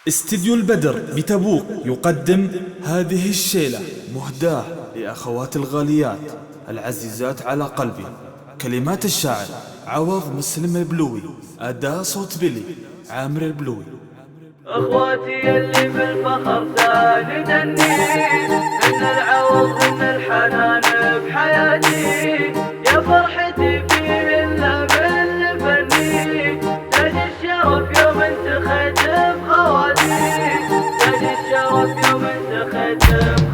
استديو البدر بتبوك يقدم هذه الشيلة مهداة لأخوات الغاليات العزيزات على قلبي. كلمات الشاعر عوض مسلم البلوي، أداء صوت بيلي عامر البلوي. اخواتي اللي بالفخر ساندني، من العوض من الحنان بحياتي، يا فرحتي في الا من فني، تاج الشرف يوم انتخيت بخواتي، تاج الشرف يوم انتخيت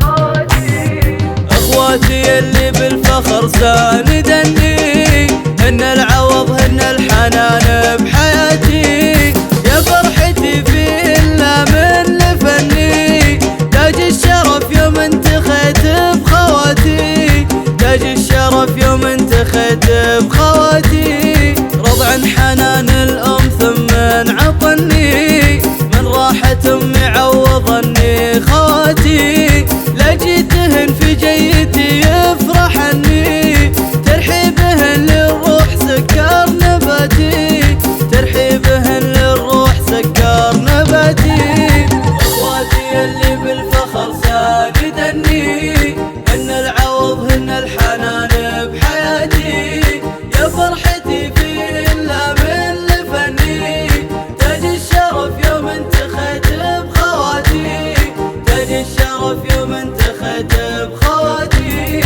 بخواتي. اخواتي اللي بالفخر ساندني، هن العوض هن الحنان بحياتي، يا فرحتي في إلا من فني، تاج الشرف يوم انتخيت بخواتي، تاج الشرف يوم انتخيت بخواتي. رضع حنان الأم ثم عطني، من راحة أمي عوضني خواتي، لجيتهن في جيتي يفرحني، ترحيبهن للروح سكر نباتي، ترحيبهن للروح سكر نباتي. اخواتي اللي بالفخر ساندني، هن العوض هن الحنان بحياتي، يا فرحتي في إلا من فني، تاج الشرف يوم انتخيت بخواتي، تاج الشرف يوم انتخيت بخواتي.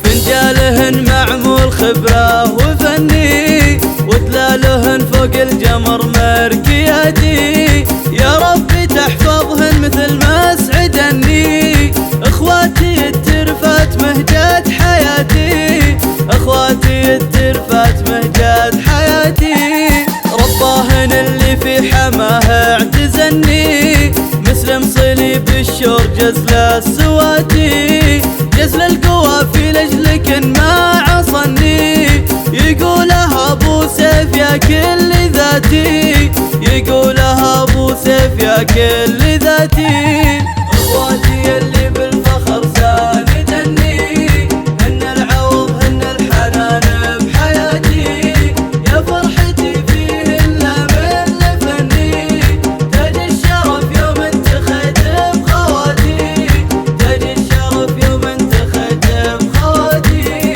فنجالهن معمول خبرة وفني، وتلالهن فوق الجمر مركياتي، يا ربي تحفظهن مثل ما سعدني. اخواتي الترفات مهجات حياتي، اخواتي الترفات مهجات حياتي، رباهن اللي في حماه اعتزني، مسلم صليب الشور جزل السواتي، جزل القوى في لجلك ما عصني، يقولها ابو سيف يا كل ذاتي، يقولها ابو سيف يا كل ذاتي. اخواتي اللي بالفخر ساندني، هن العوض هن الحنان بحياتي، يا فرحتي فيه الا من فني، تاج الشرف يوم انتخيت بخواتي، تاج الشرف يوم انتخيت بخواتي.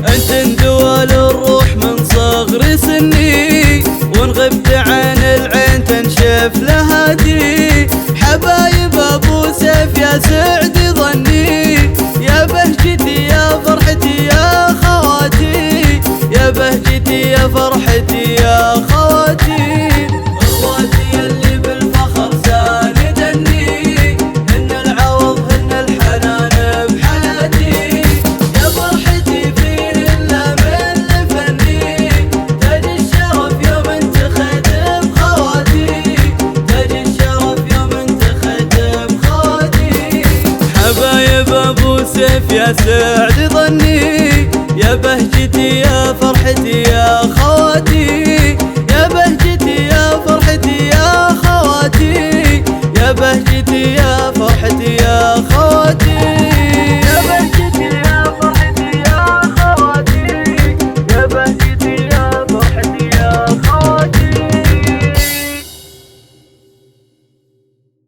انت اندوال الروح من صغر سني، وان غبت عن العين تنشف لهاتي، حبايب ابو سيف يا سعد ظني، يا بهجتي يا فرحتي يا خواتي، يا بهجتي يا فرحتي يا خواتي. اخواتي اللي بالفخر ساندني، هن العوض هن الحنان بحياتي، يا فرحتي في إلا من فني، تاج الشرف يوم انتخيت بخواتي، تاج الشرف يوم انتخيت بخواتي. حبايب ابو سيف يا سعد ظني، يا بهجتي يا فرحتي يا خواتي.